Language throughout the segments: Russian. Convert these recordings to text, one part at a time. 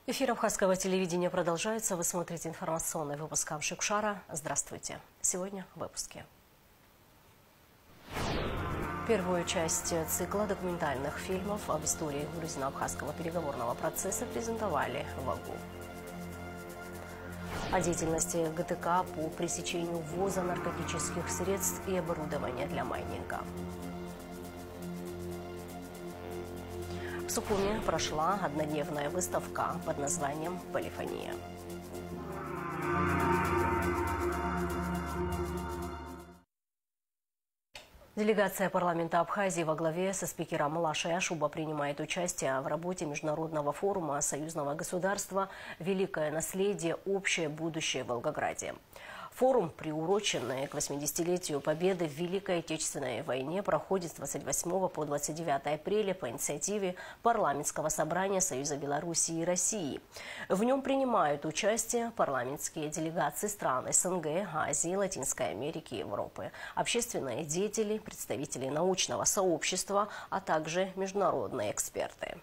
Эфир Абхазского телевидения продолжается. Вы смотрите информационный выпуск Амшикшара. Здравствуйте. Сегодня в выпуске. Первую часть цикла документальных фильмов об истории грузино-абхазского переговорного процесса презентовали в АГУ. О деятельности ГТК по пресечению ввоза наркотических средств и оборудования для майнинга. В Сухуми прошла однодневная выставка под названием «Полифония». Делегация парламента Абхазии во главе со спикером Лашей Ашуба принимает участие в работе международного форума союзного государства «Великое наследие. Общее будущее в Волгограде». Форум, приуроченный к 80-летию Победы в Великой Отечественной войне, проходит с 28 по 29 апреля по инициативе Парламентского собрания Союза Белоруссии и России. В нем принимают участие парламентские делегации стран СНГ, Азии, Латинской Америки и Европы, общественные деятели, представители научного сообщества, а также международные эксперты.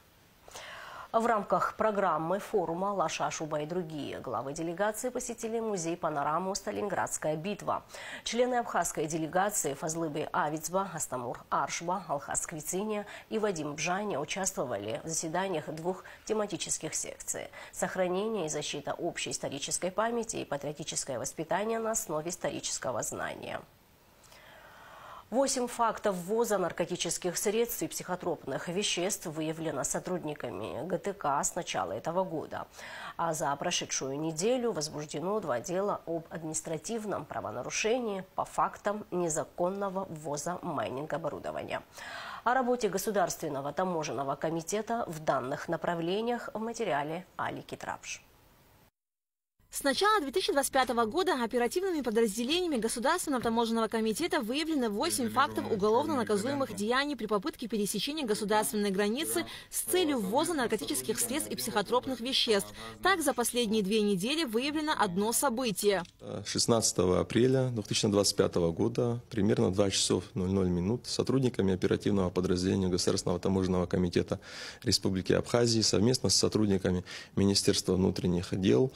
В рамках программы форума Лаша Ашуба и другие главы делегации посетили музей «Панораму. Сталинградская битва». Члены абхазской делегации Фазлыбы Авицба, Астамур Аршба, Алхаз Квициния и Вадим Бжаня участвовали в заседаниях двух тематических секций «Сохранение и защита общей исторической памяти» и «Патриотическое воспитание на основе исторического знания». 8 фактов ввоза наркотических средств и психотропных веществ выявлено сотрудниками ГТК с начала этого года. А за прошедшую неделю возбуждено 2 дела об административном правонарушении по фактам незаконного ввоза майнинг-оборудования. О работе Государственного таможенного комитета в данных направлениях в материале Али Китрапш. С начала 2025 года оперативными подразделениями Государственного таможенного комитета выявлено 8 фактов уголовно наказуемых деяний при попытке пересечения государственной границы с целью ввоза наркотических средств и психотропных веществ. Так, за последние 2 недели выявлено одно событие. 16 апреля 2025 года, примерно 2 часов 00 минут, сотрудниками оперативного подразделения Государственного таможенного комитета Республики Абхазии совместно с сотрудниками Министерства внутренних дел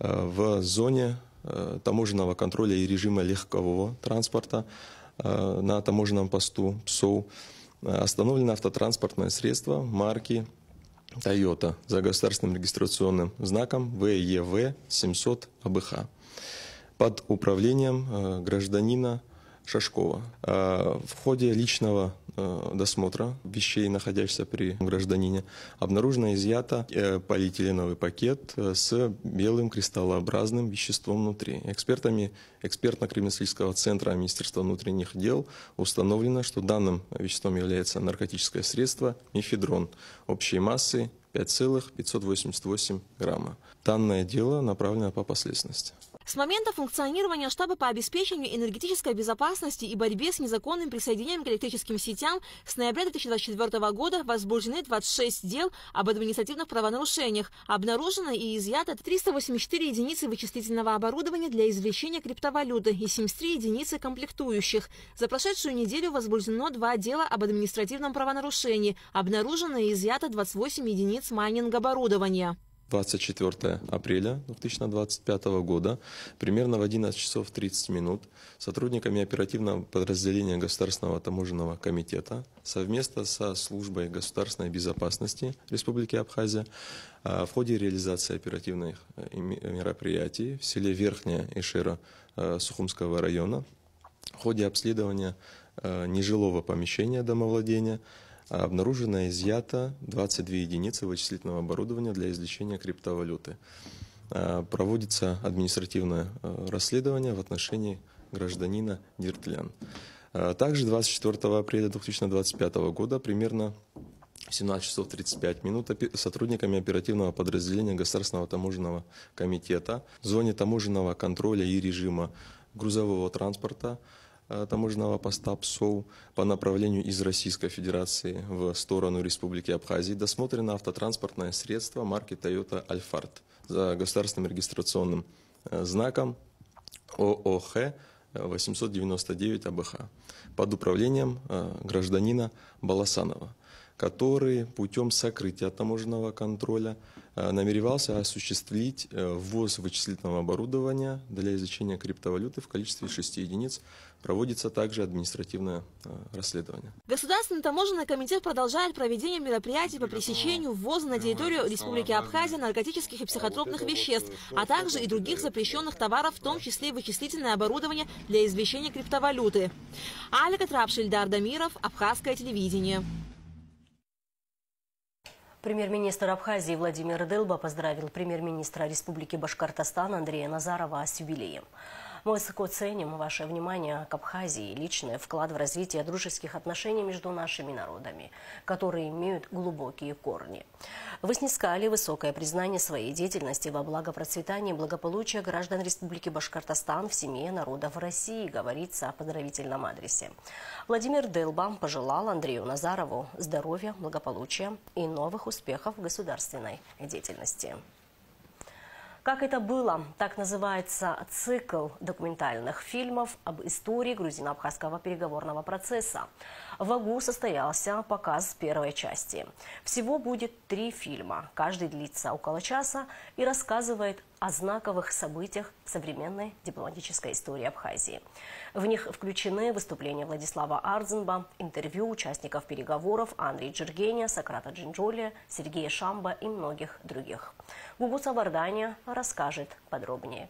в зоне таможенного контроля и режима легкового транспорта на таможенном посту ПСОУ остановлено автотранспортное средство марки Toyota за государственным регистрационным знаком ВЕВ 700 АБХ под управлением гражданина Шашкова. В ходе личного досмотра вещей, находящихся при гражданине, обнаружено изъято полиэтиленовый пакет с белым кристаллообразным веществом внутри. Экспертами экспертно-криминалистического центра Министерства внутренних дел установлено, что данным веществом является наркотическое средство мефедрон общей массой 5,588 грамма. Данное дело направлено по последственности. С момента функционирования штаба по обеспечению энергетической безопасности и борьбе с незаконным присоединением к электрическим сетям с ноября 2024 года возбуждены 26 дел об административных правонарушениях. Обнаружено и изъято 384 единицы вычислительного оборудования для извлечения криптовалюты и 73 единицы комплектующих. За прошедшую неделю возбуждено 2 дела об административном правонарушении. Обнаружено и изъято 28 единиц майнинг-оборудования. 24 апреля 2025 года, примерно в 11 часов 30 минут, сотрудниками оперативного подразделения Государственного таможенного комитета совместно со службой государственной безопасности Республики Абхазия в ходе реализации оперативных мероприятий в селе Верхняя Ишера Сухумского района, в ходе обследования нежилого помещения домовладения, обнаружено и изъято 22 единицы вычислительного оборудования для извлечения криптовалюты. Проводится административное расследование в отношении гражданина Диртлян. Также 24 апреля 2025 года, примерно в 17 часов 35 минут, сотрудниками оперативного подразделения Государственного таможенного комитета в зоне таможенного контроля и режима грузового транспорта таможенного поста ПСОУ по направлению из Российской Федерации в сторону Республики Абхазии досмотрено автотранспортное средство марки Toyota Alphard за государственным регистрационным знаком ООХ 899 АБХ под управлением гражданина Баласанова. который путем сокрытия таможенного контроля намеревался осуществить ввоз вычислительного оборудования для изучения криптовалюты в количестве 6 единиц. Проводится также административное расследование. Государственный таможенный комитет продолжает проведение мероприятий по пресечению ввоза на территорию Республики Абхазия наркотических и психотропных веществ, а также и других запрещенных товаров, в том числе вычислительное оборудование для извещения криптовалюты. Алика Трапши, Ильдар Дамиров, Абхазское телевидение. Премьер-министр Абхазии Владимир Дылба поздравил премьер-министра Республики Башкортостан Андрея Назарова с юбилеем. Мы высоко ценим ваше внимание к Абхазии, личный вклад в развитие дружеских отношений между нашими народами, которые имеют глубокие корни. Вы снискали высокое признание своей деятельности во благо процветания и благополучия граждан Республики Башкортостан в семье народов России, говорится о поздравительном адресе. Владимир Дылба пожелал Андрею Назарову здоровья, благополучия и новых успехов в государственной деятельности. «Как это было» – так называется цикл документальных фильмов об истории грузино-абхазского переговорного процесса. В АГУ состоялся показ первой части. Всего будет 3 фильма. Каждый длится около часа и рассказывает о знаковых событиях современной дипломатической истории Абхазии. В них включены выступления Владислава Ардзенба, интервью участников переговоров Андрея Джергения, Сократа Джинджолия, Сергея Шамба и многих других. Гугуса Варданя расскажет подробнее.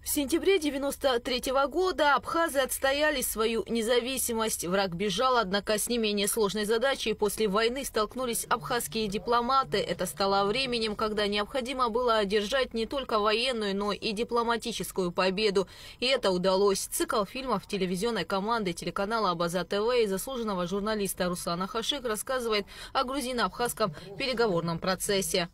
В сентябре 1993 года абхазы отстояли свою независимость. Враг бежал, однако с не менее сложной задачей после войны столкнулись абхазские дипломаты. Это стало временем, когда необходимо было одержать не только военную, но и дипломатическую победу. И это удалось. Цикл фильмов телевизионной команды телеканала Абаза ТВ и заслуженного журналиста Руслана Хашик рассказывает о грузино-абхазском переговорном процессе.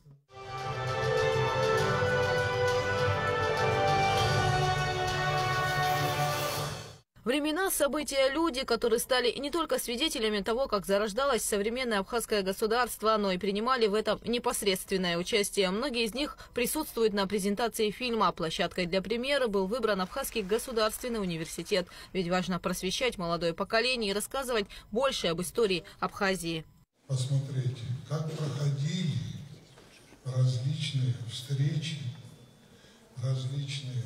Времена, события, люди, которые стали не только свидетелями того, как зарождалось современное абхазское государство, но и принимали в этом непосредственное участие. Многие из них присутствуют на презентации фильма. Площадкой для премьеры был выбран Абхазский государственный университет. Ведь важно просвещать молодое поколение и рассказывать больше об истории Абхазии. Посмотрите, как проходили различные встречи, различные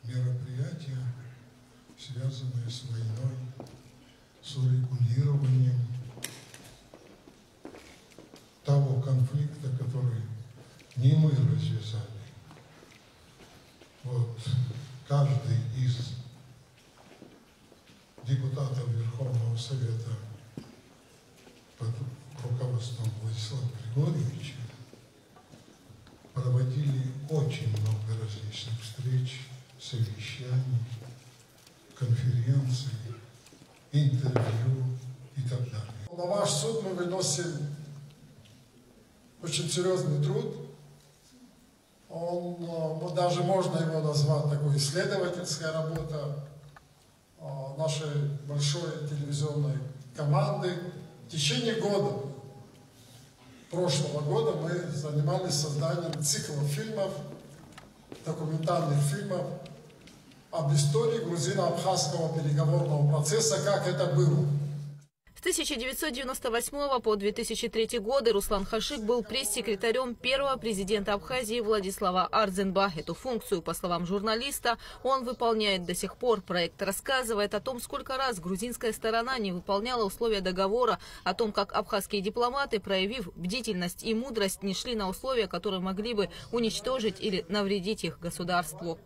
мероприятия, связанные с войной, с урегулированием того конфликта, который не мы развязали. Вот каждый из депутатов Верховного Совета под руководством Владислава Григорьевича проводили очень много различных встреч, совещаний, конференции, интервью и так далее. На ваш суд мы выносим очень серьезный труд. Даже можно его назвать такой исследовательская работа нашей большой телевизионной команды. В течение года, прошлого года, мы занимались созданием цикла фильмов, документальных фильмов об истории грузино-абхазского переговорного процесса, как это было. С 1998 по 2003 годы Руслан Хашик был пресс-секретарем первого президента Абхазии Владислава Ардзенба. Эту функцию, по словам журналиста, он выполняет до сих пор. Проект рассказывает о том, сколько раз грузинская сторона не выполняла условия договора, о том, как абхазские дипломаты, проявив бдительность и мудрость, не шли на условия, которые могли бы уничтожить или навредить их государству.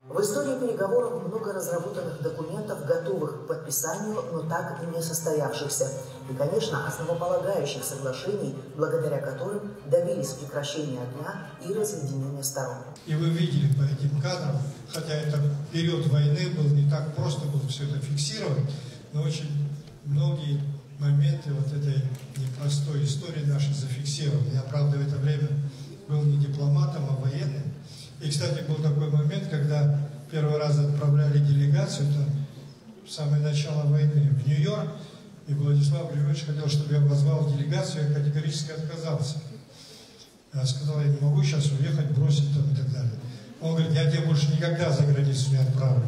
В истории переговоров много разработанных документов, готовых к подписанию, но так и не состоявшихся. И, конечно, основополагающих соглашений, благодаря которым добились прекращения огня и разъединения сторон. И вы видели по этим кадрам, хотя это период войны был, не так просто было все это фиксировать, но очень многие моменты вот этой непростой истории нашей зафиксированы. Я, правда, в это время был не дипломатом, а военным. И, кстати, был такой момент, когда первый раз отправляли делегацию, там, в самое начало войны, в Нью-Йорк, и Владислав Григорьевич хотел, чтобы я позвал делегацию, я категорически отказался. Я сказал, я не могу сейчас уехать, бросить там и так далее. Он говорит, я тебя больше никогда за границу не отправлю.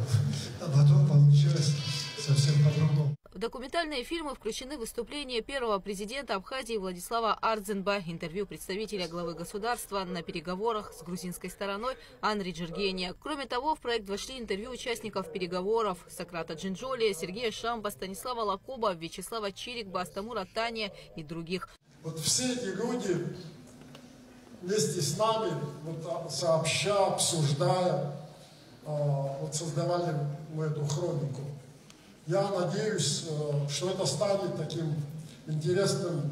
А потом получилось совсем по-другому. В В документальные фильмы включены выступления первого президента Абхазии Владислава Ардзенба, интервью представителя главы государства на переговорах с грузинской стороной Анри Джергения. Кроме того, в проект вошли интервью участников переговоров Сократа Джинджолия, Сергея Шамба, Станислава Лакоба, Вячеслава Чирикба, Астамура Тания и других. Вот все эти люди вместе с нами, вот, сообща, обсуждая, вот создавали мы эту хронику. Я надеюсь, что это станет таким интересным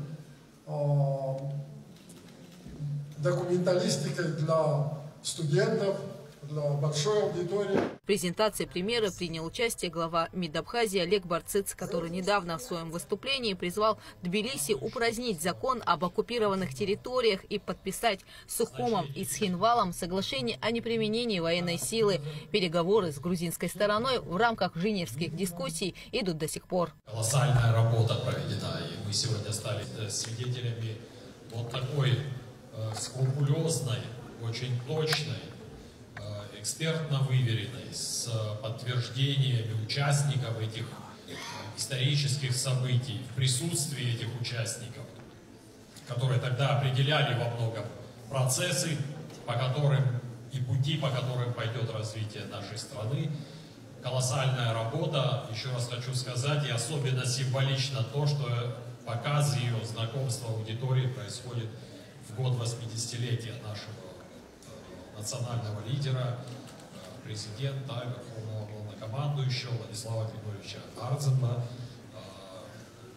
документалистикой для студентов, для большой аудитории. В презентации премьеры принял участие глава МИД Абхазии Олег Барцыц, который недавно в своем выступлении призвал Тбилиси упразднить закон об оккупированных территориях и подписать с Сухумом и Цхинвалом соглашение о неприменении военной силы. Переговоры с грузинской стороной в рамках женевских дискуссий идут до сих пор. Колоссальная работа проведена, и мы сегодня стали свидетелями вот такой скрупулезной, очень точной, экспертно выверенной, с подтверждениями участников этих исторических событий, в присутствии этих участников, которые тогда определяли во многом процессы, по которым и пути, по которым пойдет развитие нашей страны. Колоссальная работа, еще раз хочу сказать, и особенно символично то, что показ ее знакомства аудитории происходит в год 80-летия нашего национального лидера, президента, верховного главнокомандующего Владислава Григорьевича Ардзенба,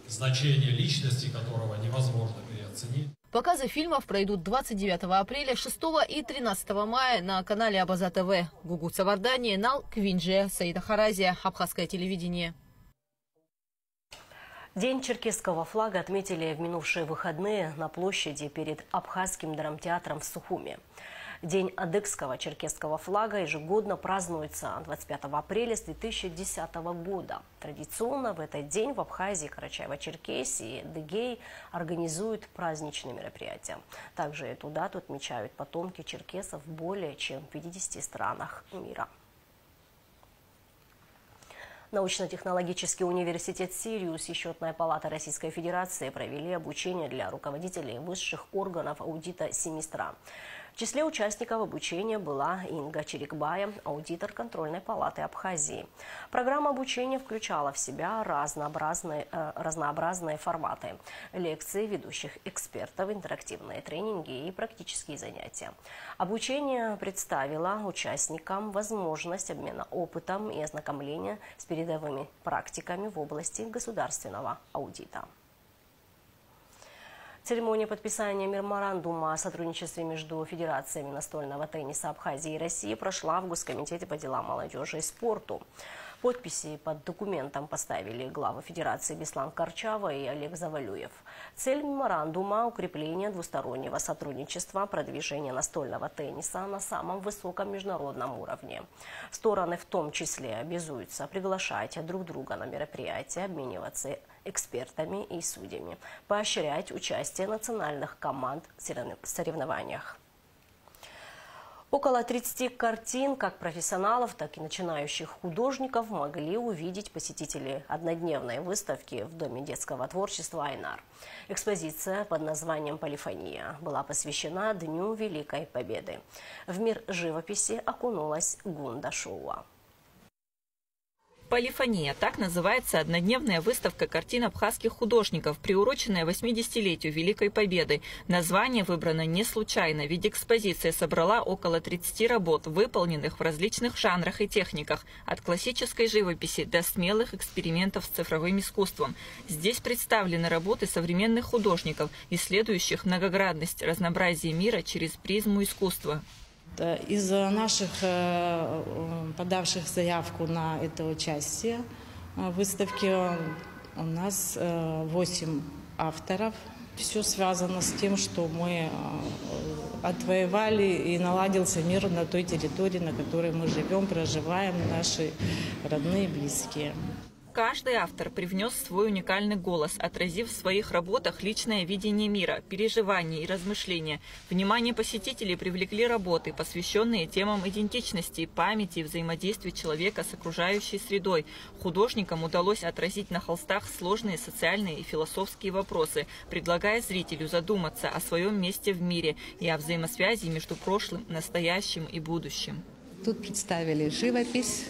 значение личности которого невозможно переоценить. Показы фильмов пройдут 29 апреля, 6 и 13 мая на канале Абаза ТВ. Гугут Савардания, Нал Квинджи, Саида Харазия, Абхазское телевидение. День черкесского флага отметили в минувшие выходные на площади перед Абхазским драмтеатром в Сухуме. День адыгского черкесского флага ежегодно празднуется 25 апреля с 2010 года. Традиционно в этот день в Абхазии, Карачаево-Черкесии и Адыгее организуют праздничные мероприятия. Также эту дату отмечают потомки черкесов в более чем 50 странах мира. Научно-технологический университет «Сириус» и Счетная палата Российской Федерации провели обучение для руководителей высших органов аудита 7 стран. В числе участников обучения была Инга Чирикбая, аудитор контрольной палаты Абхазии. Программа обучения включала в себя разнообразные форматы: лекции ведущих экспертов, интерактивные тренинги и практические занятия. Обучение представило участникам возможность обмена опытом и ознакомления с передовыми практиками в области государственного аудита. Церемония подписания меморандума о сотрудничестве между федерациями настольного тенниса Абхазии и России прошла в Госкомитете по делам молодежи и спорту. Подписи под документом поставили главы Федерации Беслан Карчава и Олег Завалюев. Цель меморандума – укрепление двустороннего сотрудничества, продвижение настольного тенниса на самом высоком международном уровне. Стороны в том числе обязуются приглашать друг друга на мероприятия, обмениваться экспертами и судьями, поощрять участие национальных команд в соревнованиях. Около 30 картин как профессионалов, так и начинающих художников могли увидеть посетители однодневной выставки в Доме детского творчества «Айнар». Экспозиция под названием «Полифония» была посвящена Дню Великой Победы. В мир живописи окунулась Гунда Шоуа. «Полифония» – так называется однодневная выставка картин абхазских художников, приуроченная 80-летию Великой Победы. Название выбрано не случайно, ведь экспозиция собрала около 30 работ, выполненных в различных жанрах и техниках, от классической живописи до смелых экспериментов с цифровым искусством. Здесь представлены работы современных художников, исследующих многогранность, разнообразие мира через призму искусства. Из наших подавших заявку на это участие в выставке у нас 8 авторов. Все связано с тем, что мы отвоевали и наладился мир на той территории, на которой мы живем, проживаем, наши родные и близкие. Каждый автор привнес свой уникальный голос, отразив в своих работах личное видение мира, переживания и размышления. Внимание посетителей привлекли работы, посвященные темам идентичности, памяти и взаимодействия человека с окружающей средой. Художникам удалось отразить на холстах сложные социальные и философские вопросы, предлагая зрителю задуматься о своем месте в мире и о взаимосвязи между прошлым, настоящим и будущим. Тут представили живопись,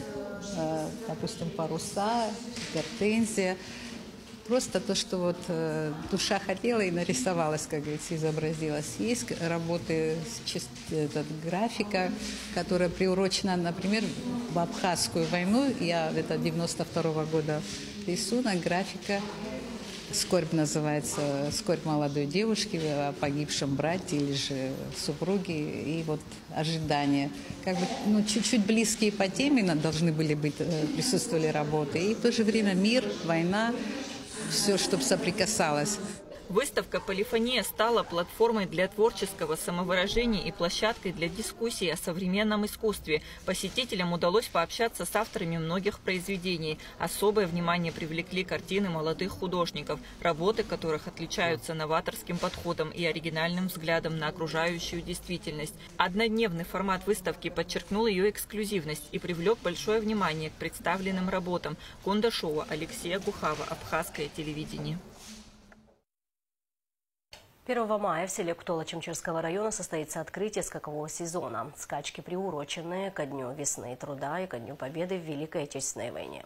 допустим, паруса, гортензия. Просто то, что вот душа хотела и нарисовалась, как говорится, изобразилась. Есть работы, графика, которая приурочена, например, в Абхазскую войну. Это 92-го года рисунок, графика. «Скорбь» называется, «Скорбь молодой девушки о погибшем брате или же супруге», и вот ожидания. Как бы, чуть-чуть близкие по теме должны были быть, присутствовали работы. И в то же время мир, война, все, чтобы соприкасалось. Выставка «Полифония» стала платформой для творческого самовыражения и площадкой для дискуссий о современном искусстве. Посетителям удалось пообщаться с авторами многих произведений. Особое внимание привлекли картины молодых художников, работы которых отличаются новаторским подходом и оригинальным взглядом на окружающую действительность. Однодневный формат выставки подчеркнул ее эксклюзивность и привлек большое внимание к представленным работам. Кондашова, Алексея Гухава, Абхазское телевидение. 1 мая в селе Ктола Чемчирского района состоится открытие скакового сезона. Скачки приурочены ко Дню весны и труда и ко Дню Победы в Великой Отечественной войне.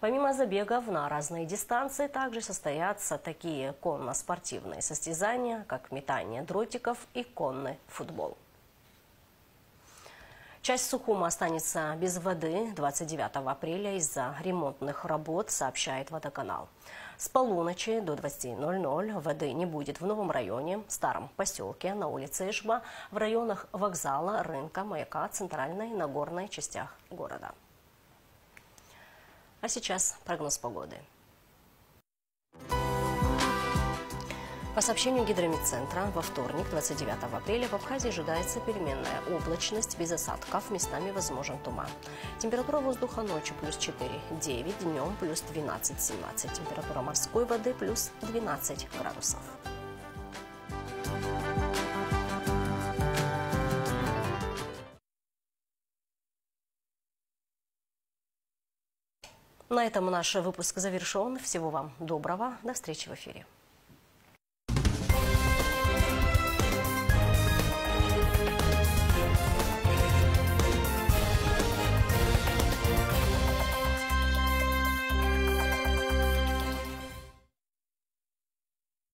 Помимо забегов на разные дистанции, также состоятся такие конно-спортивные состязания, как метание дротиков и конный футбол. Часть Сухума останется без воды 29 апреля из-за ремонтных работ, сообщает водоканал. С полуночи до 20:00 воды не будет в новом районе, старом поселке, на улице Ишба, в районах вокзала, рынка, маяка, центральной и Нагорной частях города. А сейчас прогноз погоды. По сообщению Гидромедцентра, во вторник, 29 апреля, в Абхазии ожидается переменная облачность, без осадков, местами возможен туман. Температура воздуха ночью плюс 4-9, днем плюс 12-17. Температура морской воды плюс 12 градусов. На этом наш выпуск завершен. Всего вам доброго. До встречи в эфире.